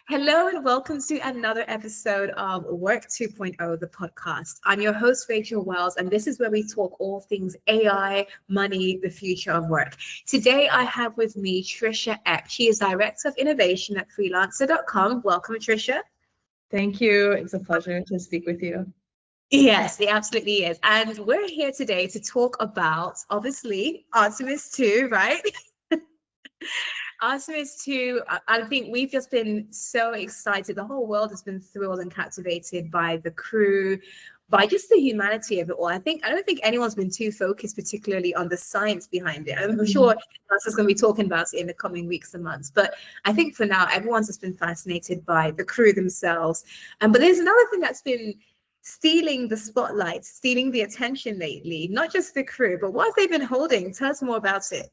Hello and welcome to another episode of Work 2.0, the podcast. I'm your host, Rachel Wells, and this is where we talk all things AI, money, the future of work. Today, I have with me Trisha Epp. She is Director of Innovation at freelancer.com. Welcome, Trisha. Thank you. It's a pleasure to speak with you. Yes, it absolutely is. And we're here today to talk about, obviously, Artemis II, right? Artemis II, I think we've just been so excited. The whole world has been thrilled and captivated by the crew, by just the humanity of it all. I don't think anyone's been too focused particularly on the science behind it. I'm sure NASA's going to be talking about it in the coming weeks and months. But I think for now, everyone's just been fascinated by the crew themselves. But there's another thing that's been stealing the spotlight, stealing the attention lately, not just the crew, but what have they been holding? Tell us more about it.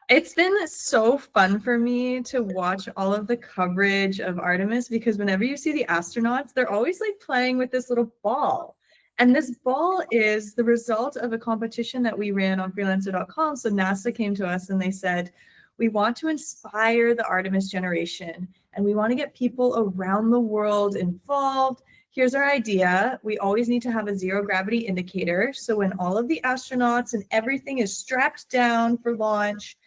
It's been so fun for me to watch all of the coverage of Artemis because whenever you see the astronauts, they're always like playing with this little ball. And this ball is the result of a competition that we ran on freelancer.com. So NASA came to us and they said, we want to inspire the Artemis generation and we want to get people around the world involved. Here's our idea. We always need to have a zero gravity indicator. So when all of the astronauts and everything is strapped down for launch,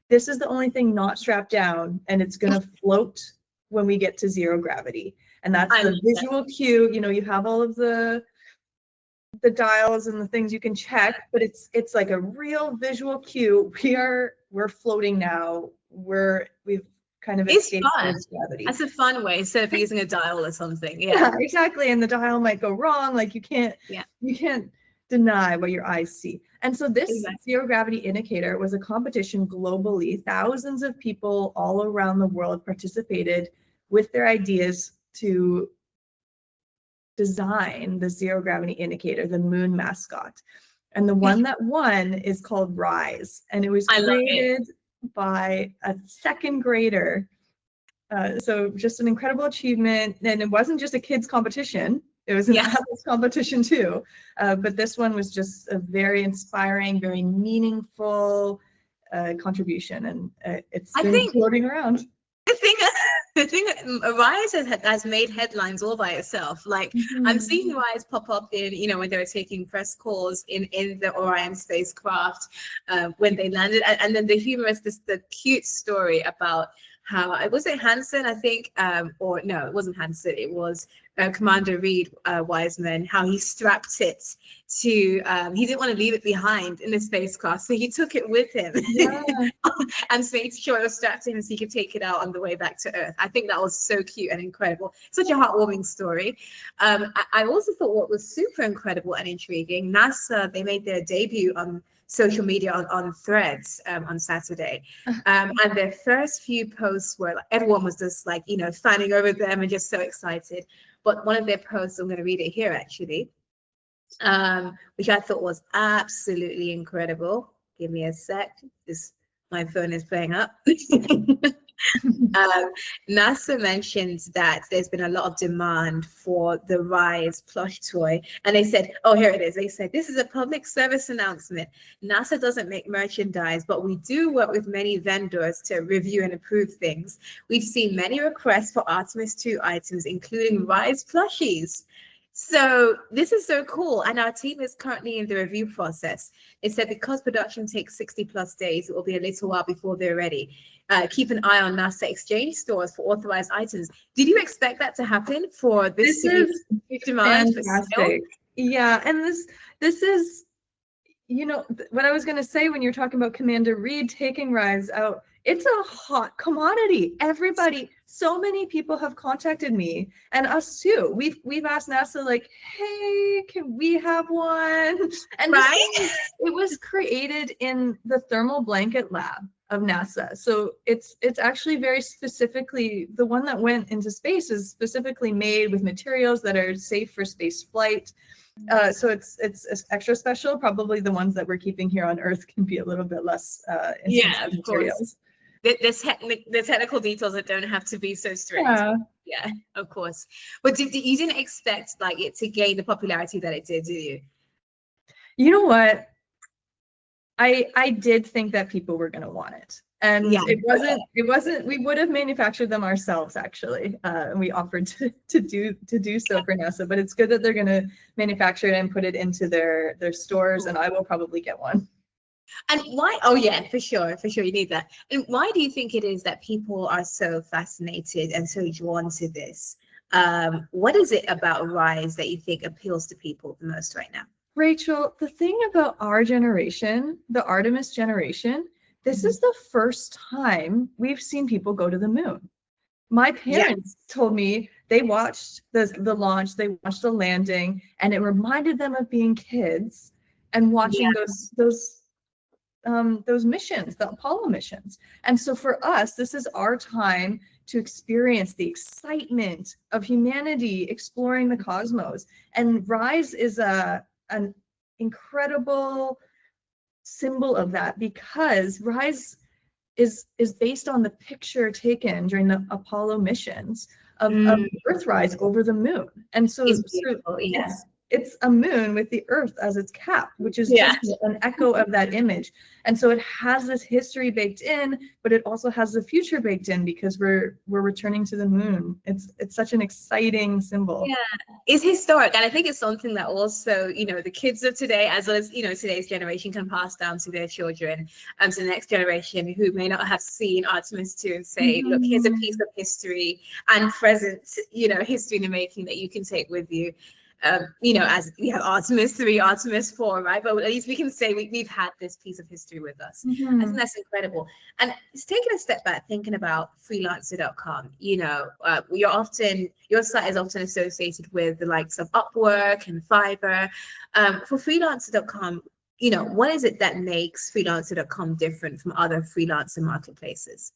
this is the only thing not strapped down, and it's going to float when we get to zero gravity. And that's the visual cue. You know, you have all of the dials and the things you can check, but it's like a real visual cue. We're floating now. We've kind of escaped gravity. That's a fun way instead of using a dial or something. Yeah, exactly. And the dial might go wrong. Like you can't deny what your eyes see. And so this zero gravity indicator was a competition globally. Thousands of people all around the world participated with their ideas to design the zero gravity indicator, the moon mascot. And the one that won is called Rise. And it was created by a second grader. So just an incredible achievement. And it wasn't just a kids competition. It was an adult competition too, but this one was just a very inspiring, very meaningful contribution, and it's been floating around. The thing Rise has made headlines all by itself. Like I'm seeing Rise pop up in, when they were taking press calls in the Orion spacecraft when they landed, and then the humorous, the cute story about how was it Hansen, I think, or no, it wasn't Hansen, it was Commander Reed Wiseman, how he strapped it to, he didn't want to leave it behind in the spacecraft, so he took it with him and made sure it was strapped to him so he could take it out on the way back to Earth. I think that was so cute and incredible. Such a heartwarming story. I also thought what was super incredible and intriguing, NASA, they made their debut on social media on Threads on Saturday, and their first few posts were like, everyone was just like fanning over them and just so excited. But one of their posts, I'm going to read it here actually, which I thought was absolutely incredible. Give me a sec. My phone is playing up. NASA mentioned that there's been a lot of demand for the Rise plush toy, and they said, oh, here it is. They said, this is a public service announcement. NASA doesn't make merchandise, but we do work with many vendors to review and approve things. We've seen many requests for Artemis II items, including Rise plushies. So this is so cool, and our team is currently in the review process. It said because production takes 60+ days, it will be a little while before they're ready. Keep an eye on NASA exchange stores for authorized items. Did you expect that to happen for this demand? Fantastic. Yeah, and this is, what I was going to say when you're talking about Commander Reed taking Rise out. It's a hot commodity. Everybody, so many people have contacted me and us too. We've asked NASA like, hey, can we have one? And it was created in the thermal blanket lab of NASA. So it's actually very specifically, the one that went into space is specifically made with materials that are safe for space flight. So it's extra special. Probably the ones that we're keeping here on Earth can be a little bit less intensive materials. The technical details that don't have to be so strict. Yeah, of course. But you didn't expect like it to gain the popularity that it did, did you? You know what? I did think that people were going to want it. And Yeah. it wasn't, we would have manufactured them ourselves actually. And we offered to do so for NASA, but it's good that they're going to manufacture it and put it into their stores, and I will probably get one. And why? Oh yeah, for sure, you need that. And why do you think it is that people are so fascinated and so drawn to this? What is it about Rise that you think appeals to people the most right now? Rachel, the thing about our generation, the Artemis generation, this is the first time we've seen people go to the moon. My parents told me they watched the launch, they watched the landing, and it reminded them of being kids and watching those missions, the Apollo missions. And so for us, this is our time to experience the excitement of humanity exploring the cosmos. And Rise is an incredible symbol of that, because Rise is based on the picture taken during the Apollo missions of Earthrise over the moon. And so It's beautiful, yes. It's a moon with the Earth as its cap, which is just an echo of that image. And so it has this history baked in, but it also has the future baked in, because we're returning to the moon. It's such an exciting symbol. Yeah, it's historic, and I think it's something that also, the kids of today, as well as today's generation, can pass down to their children, to the next generation who may not have seen Artemis II, and say, look, here's a piece of history and present, history in the making that you can take with you. As we have Artemis III, Artemis IV, right? But at least we can say we've had this piece of history with us. I think that's incredible. And it's taking a step back, thinking about freelancer.com. Your site is often associated with the likes of Upwork and Fiverr. For freelancer.com, what is it that makes freelancer.com different from other freelancer marketplaces?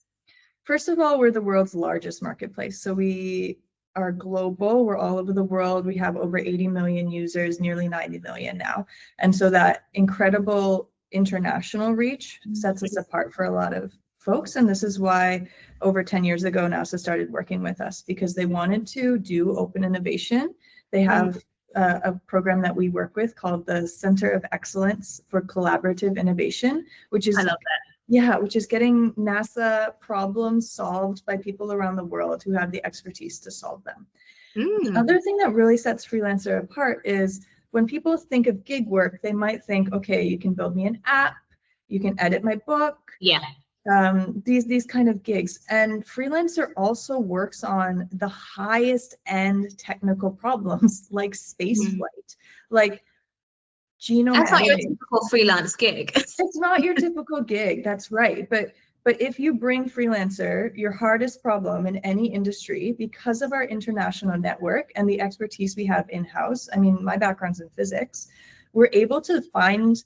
First of all, we're the world's largest marketplace. So we are global. We're all over the world. We have over 80 million users, nearly 90 million now. And so that incredible international reach sets us apart for a lot of folks. And this is why over 10 years ago, NASA started working with us, because they wanted to do open innovation. They have a program that we work with called the Center of Excellence for Collaborative Innovation, which is, I love that. Yeah, which is getting NASA problems solved by people around the world who have the expertise to solve them. The other thing that really sets Freelancer apart is when people think of gig work, they might think, okay, you can build me an app, you can edit my book. Yeah. These kind of gigs. And Freelancer also works on the highest end technical problems like spaceflight, like genome That's not your editing. typical freelance gig. It's not your typical gig, that's right. But if you bring Freelancer, your hardest problem in any industry, because of our international network and the expertise we have in-house, I mean, my background's in physics, we're able to find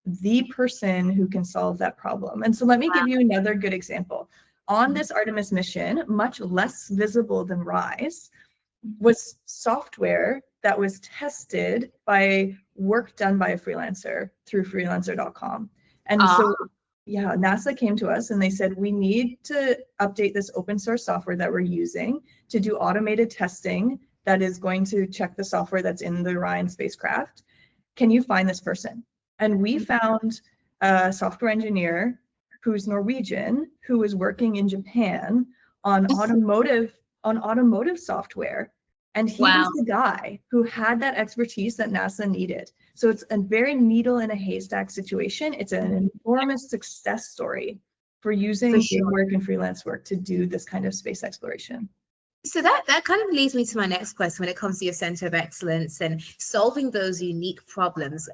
the person who can solve that problem. And so let me give you another good example. On this Artemis mission, much less visible than Rise, was software that was tested by work done by a freelancer through freelancer.com. And so, yeah, NASA came to us and they said, we need to update this open source software that we're using to do automated testing that is going to check the software that's in the Orion spacecraft. Can you find this person? And we found a software engineer who's Norwegian, who was working in Japan on automotive software. And he was the guy who had that expertise that NASA needed. So it's a very needle in a haystack situation. It's an enormous success story for using gig work and freelance work to do this kind of space exploration. So that kind of leads me to my next question when it comes to your center of excellence and solving those unique problems,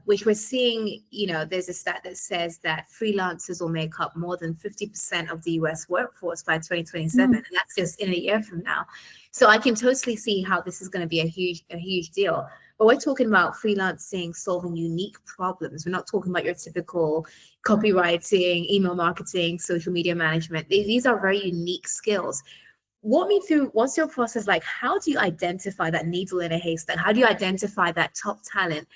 which we're seeing, there's a stat that says that freelancers will make up more than 50% of the US workforce by 2027, and that's just in a year from now. So I can totally see how this is going to be a huge deal. But we're talking about freelancing, solving unique problems. We're not talking about your typical copywriting, email marketing, social media management. These are very unique skills. Walk me through, what's your process like? How do you identify that needle in a haystack? How do you identify that top talent?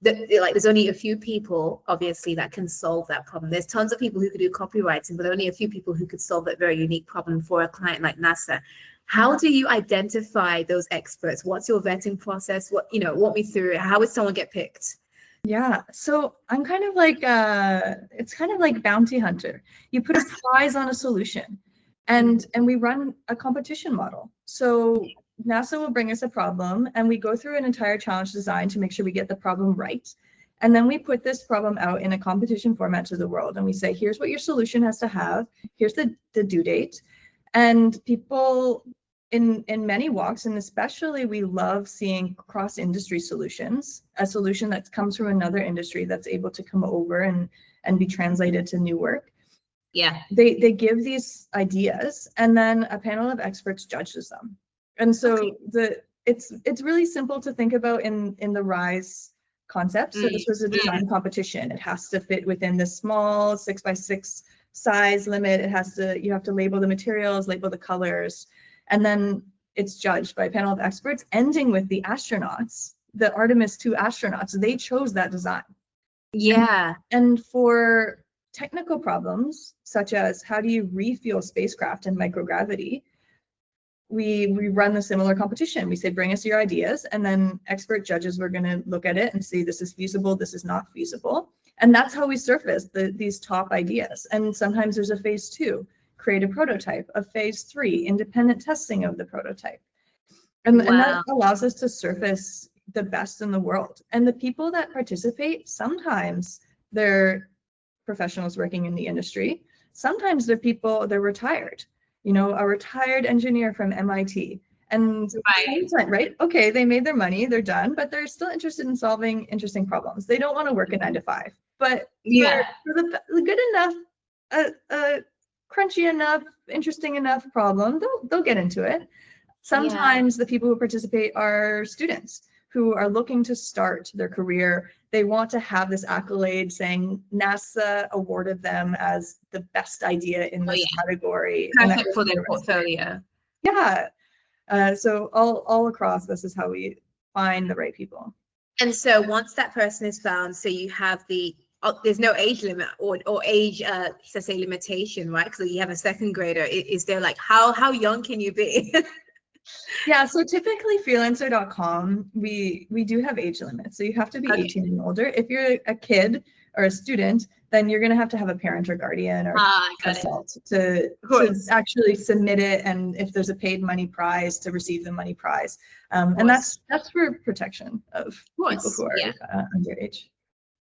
There's only a few people, obviously, that can solve that problem. There's tons of people who could do copywriting, but only a few people who could solve that very unique problem for a client like NASA. How do you identify those experts? What's your vetting process? Walk me through it. How would someone get picked? Yeah, so I'm kind of like it's kind of like bounty hunter. You put a prize on a solution, and we run a competition model. So NASA will bring us a problem, and we go through an entire challenge design to make sure we get the problem right. And then we put this problem out in a competition format to the world, and we say, here's what your solution has to have. Here's the due date. And people in many walks, and especially we love seeing cross-industry solutions, a solution that comes from another industry that's able to come over and be translated to new work. Yeah. They give these ideas, and then a panel of experts judges them. And so it's really simple to think about in the RISE concept. So this was a design competition. It has to fit within the small 6x6 size limit. You have to label the materials, label the colors, and then it's judged by a panel of experts, ending with the astronauts, the Artemis II astronauts. They chose that design. Yeah. And for technical problems, such as how do you refuel spacecraft in microgravity, we run the similar competition. We say, bring us your ideas, and then expert judges were going to look at it and see this is feasible, this is not feasible. And that's how we surface these top ideas. And sometimes there's a phase 2, create a prototype, a phase 3, independent testing of the prototype. And that allows us to surface the best in the world. And the people that participate, sometimes they're professionals working in the industry. Sometimes they're retired. You know, a retired engineer from MIT. And right? Okay, they made their money, they're done, but they're still interested in solving interesting problems. They don't want to work a 9 to 5, but for the good enough, crunchy enough, interesting enough problem, they'll get into it. Sometimes the people who participate are students who are looking to start their career. They want to have this accolade saying NASA awarded them as the best idea in this category. Perfect for their portfolio. Yeah. So all across, this is how we find the right people. And so once that person is found, so you have there's no age limit or age, let's say, limitation, right? Because you have a second grader. Is there like, how young can you be? Yeah, so typically freelancer.com, we do have age limits. So you have to be 18 and older. If you're a kid or a student, then you're going to have a parent or guardian or consult to actually submit it. And if there's a paid money prize, to receive the money prize. And that's for protection of people who are underage.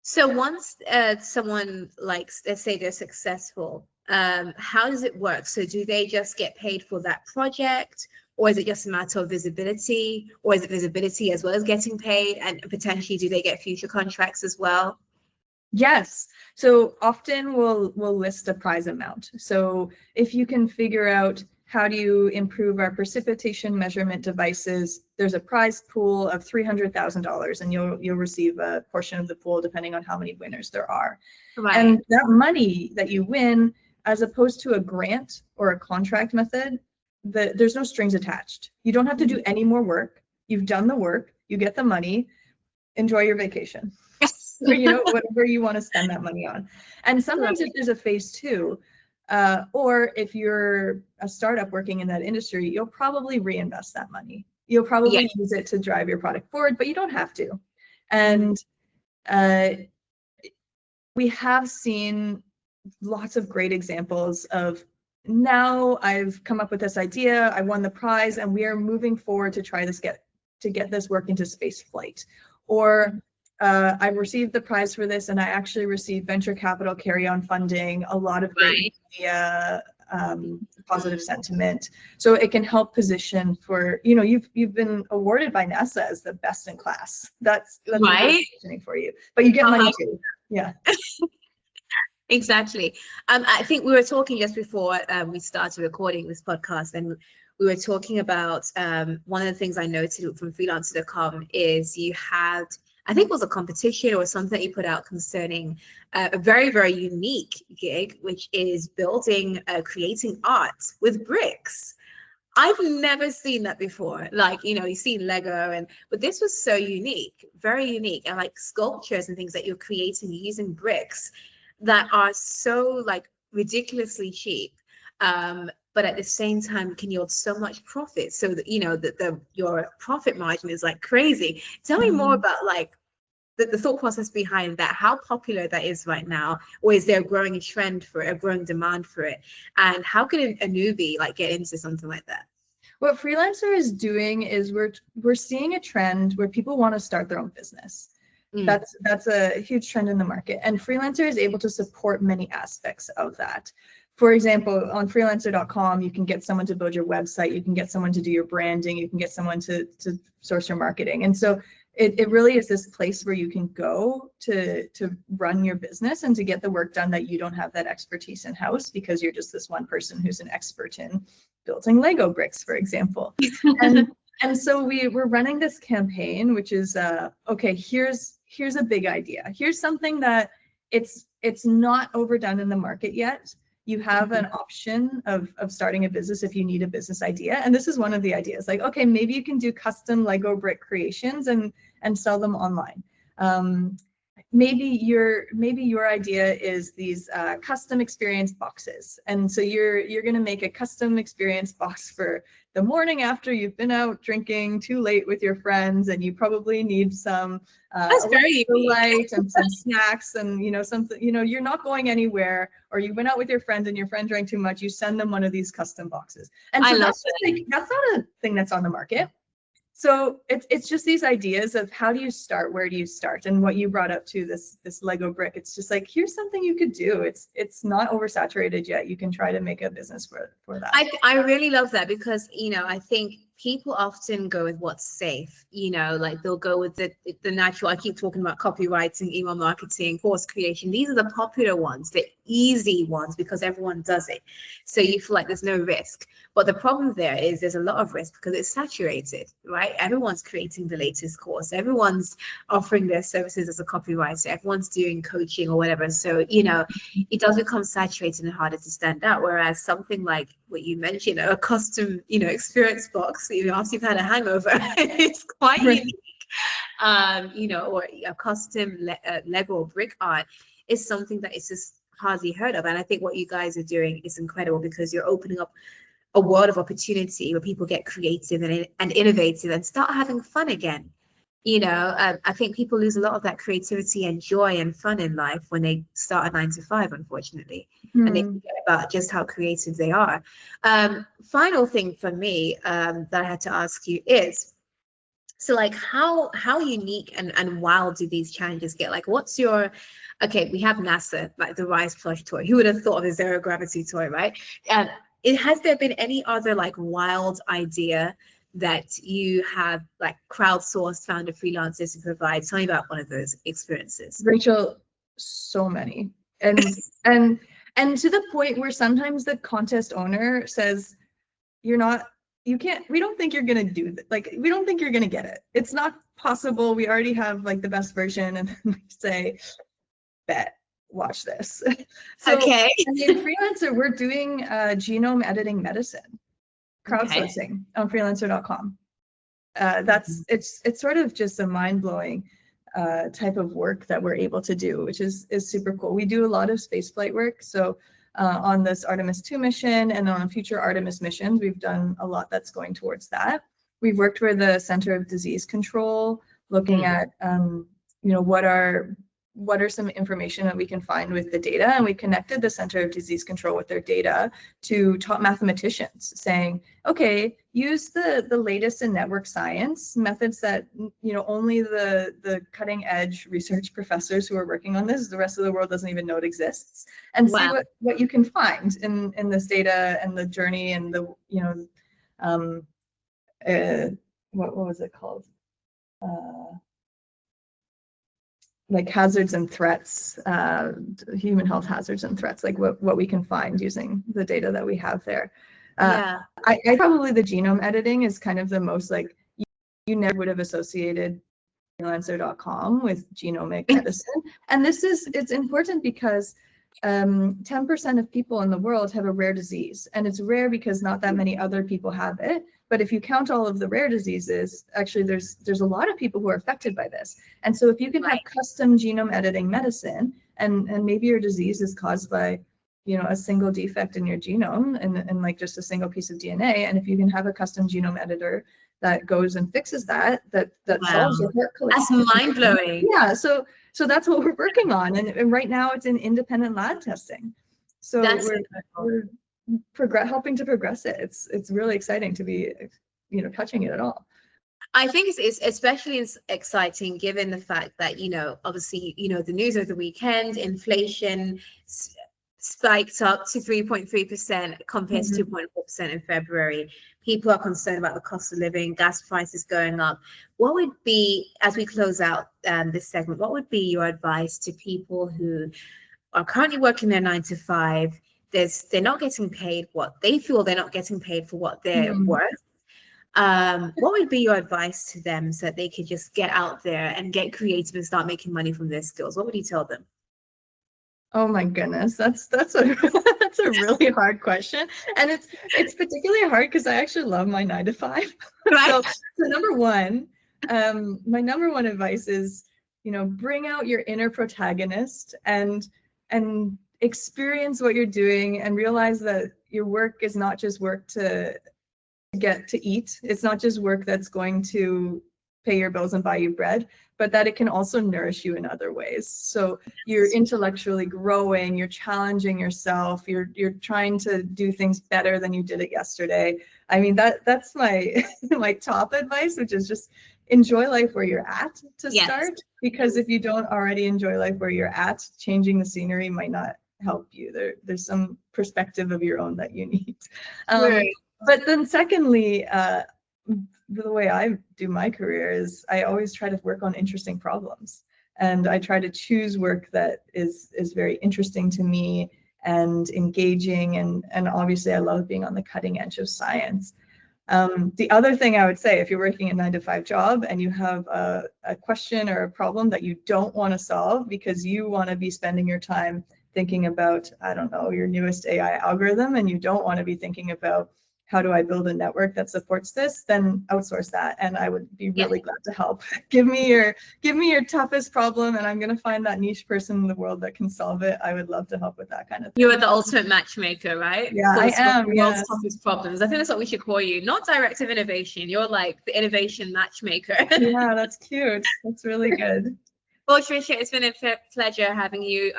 So once someone, like, let's say they're successful, how does it work? So do they just get paid for that project? Or is it just a matter of visibility? Or is it visibility as well as getting paid? And potentially, do they get future contracts as well? Yes. So often we'll list a prize amount. So if you can figure out how do you improve our precipitation measurement devices, there's a prize pool of $300,000, and you'll receive a portion of the pool depending on how many winners there are. Right. And that money that you win, as opposed to a grant or a contract method, there's no strings attached. You don't have to do any more work. You've done the work, you get the money, enjoy your vacation. Or, you know, whatever you want to spend that money on. And sometimes if there's a phase 2, or if you're a startup working in that industry, you'll probably reinvest that money. You'll probably use it to drive your product forward, but you don't have to. And we have seen lots of great examples of, now I've come up with this idea, I won the prize, and we are moving forward to try to get this work into space flight. Or I received the prize for this, and I actually received venture capital carry-on funding, a lot of great media, positive sentiment. So it can help position for, you know, you've been awarded by NASA as the best in class. That's positioning for you, but you get money too. Yeah. Exactly. I think we were talking just before we started recording this podcast, and we were talking about one of the things I noted from freelancer.com is you had, I think it was a competition or something that you put out concerning a very, very unique gig, which is creating art with bricks. I've never seen that before. Like, you know, you've seen Lego, but this was so unique, very unique, and like sculptures and things that you're creating using bricks that are so like ridiculously cheap, but at the same time can yield so much profit, so that, you know, that your profit margin is like crazy. Tell me more about like the thought process behind that, how popular that is right now, or is there a growing trend for it, a growing demand for it, and how can a newbie like get into something like that? What Freelancer is doing is we're seeing a trend where people want to start their own business. That's a huge trend in the market, and Freelancer is able to support many aspects of that. For example, on freelancer.com, you can get someone to build your website, you can get someone to do your branding, you can get someone to source your marketing. And so it really is this place where you can go to run your business and to get the work done that you don't have that expertise in-house, because you're just this one person who's an expert in building Lego bricks, for example. And so we're running this campaign, which is, okay, here's a big idea. Here's something that it's not overdone in the market yet. You have an option of starting a business if you need a business idea. And this is one of the ideas, like, okay, maybe you can do custom Lego brick creations and sell them online. Maybe your idea is these custom experience boxes. And so you're going to make a custom experience box for the morning after you've been out drinking too late with your friends, and you probably need some light and some snacks, and something, you're not going anywhere, or you went out with your friends and your friend drank too much, you send them one of these custom boxes. And so that's not a thing that's on the market. So it's just these ideas of how do you start, where do you start, and what you brought up to this Lego brick. It's just like, here's something you could do. It's not oversaturated yet. You can try to make a business for that. I really love that, because I think people often go with what's safe, like they'll go with the natural. I keep talking about copywriting, email marketing, course creation. These are the popular ones, the easy ones, because everyone does it. So you feel like there's no risk. But the problem there is there's a lot of risk because it's saturated, right? Everyone's creating the latest course. Everyone's offering their services as a copywriter. Everyone's doing coaching or whatever. So, it does become saturated and harder to stand out. Whereas something like what you mentioned, a custom, experience box, after you've had a hangover, it's quite unique. Or a custom Lego brick art is something that is just hardly heard of. And I think what you guys are doing is incredible, because you're opening up a world of opportunity where people get creative and innovative and start having fun again. I think people lose a lot of that creativity and joy and fun in life when they start a 9-to-5, unfortunately, and they forget about just how creative they are. Final thing for me that I had to ask you is, so like how unique and wild do these challenges get? Like, what's your, okay, we have NASA, like the Rise Plush toy. Who would have thought of a zero gravity toy, right? Has there been any other like wild idea that you have like crowdsourced, found a freelancer to provide? Tell me about one of those experiences. Rachel, so many. And to the point where sometimes the contest owner says, we don't think you're gonna do that. Like, we don't think you're gonna get it. It's not possible. We already have like the best version. And then we say, bet. Watch this. So, okay. In Freelancer, we're doing genome editing medicine, crowdsourcing on freelancer.com. It's sort of just a mind-blowing type of work that we're able to do, which is super cool. We do a lot of spaceflight work. So on this Artemis II mission and on future Artemis missions, we've done a lot that's going towards that. We've worked with the Center of Disease Control, looking at what are some information that we can find with the data, and we connected the Center of Disease Control with their data to top mathematicians, saying, okay, use the latest in network science methods that only the cutting edge research professors who are working on this, the rest of the world doesn't even know it exists, and see what you can find in this data and the journey and the what was it called? Like hazards and threats, human health hazards and threats, like what we can find using the data that we have there. I probably the genome editing is kind of the most, like, you never would have associated freelancer.com with genomic medicine. And it's important because 10% of people in the world have a rare disease, and it's rare because not that many other people have it. But if you count all of the rare diseases, actually there's a lot of people who are affected by this. And so if you can have custom genome editing medicine, and maybe your disease is caused by you know, a single defect in your genome and like just a single piece of DNA. And if you can have a custom genome editor that goes and fixes that solves your heart That's mind blowing. Yeah, so that's what we're working on, and right now it's in independent lab testing. So we're helping to progress it. It's really exciting to be, you know, touching it at all. I think it's especially exciting given the fact that, you know, obviously, you know, the news of the weekend, inflation spiked up to 3.3% compared to 2.4% in February. People are concerned about the cost of living, gas prices going up. What would be, as we close out this segment, what would be your advice to people who are currently working their 9 to 5? They're not getting paid what they feel they're not getting paid for what they're worth. What would be your advice to them so that they could just get out there and get creative and start making money from their skills? What would you tell them? Oh my goodness, that's a that's a really hard question, and it's particularly hard because I actually love my 9 to 5. Right. So number one, my number one advice is, you know, bring out your inner protagonist and experience what you're doing and realize that your work is not just work to get to eat. It's not just work that's going to pay your bills and buy you bread, but that it can also nourish you in other ways. So you're intellectually growing, you're challenging yourself, you're trying to do things better than you did it yesterday. I mean, that's my my top advice, which is just enjoy life where you're at to start, because if you don't already enjoy life where you're at, changing the scenery might not help you. There's some perspective of your own that you need. But then secondly, the way I do my career is I always try to work on interesting problems, and I try to choose work that is very interesting to me and engaging, and obviously I love being on the cutting edge of science. The other thing I would say, if you're working a 9 to 5 job and you have a question or a problem that you don't want to solve because you want to be spending your time thinking about, I don't know, your newest AI algorithm, and you don't want to be thinking about how do I build a network that supports this, then outsource that, and I would be really glad to help. Give me your toughest problem, and I'm going to find that niche person in the world that can solve it. I would love to help with that kind of thing. You are the ultimate matchmaker, right? Yeah, I am. The world's toughest problems. I think that's what we should call you. Not directive innovation. You're like the innovation matchmaker. Yeah, that's cute. That's really good. Well, Trisha, it's been a pleasure having you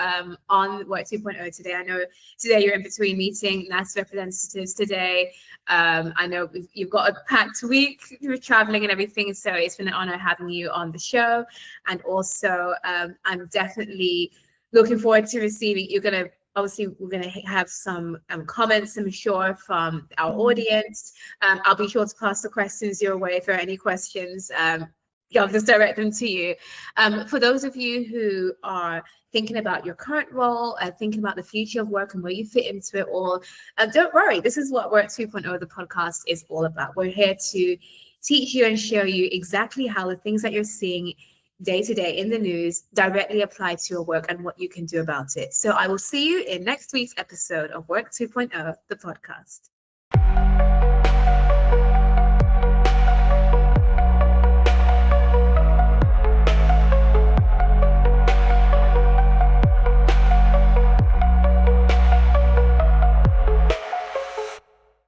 on Work 2.0 today. I know today you're in between meeting NASA representatives today. I know you've got a packed week with traveling and everything, so it's been an honor having you on the show. And also, I'm definitely looking forward to receiving. Obviously, we're going to have some comments, I'm sure, from our audience. I'll be sure to pass the questions your way if there are any questions. I'll just direct them to you. For those of you who are thinking about your current role, thinking about the future of work and where you fit into it all, don't worry. This is what Work 2.0, the podcast, is all about. We're here to teach you and show you exactly how the things that you're seeing day to day in the news directly apply to your work and what you can do about it. So I will see you in next week's episode of Work 2.0, the podcast.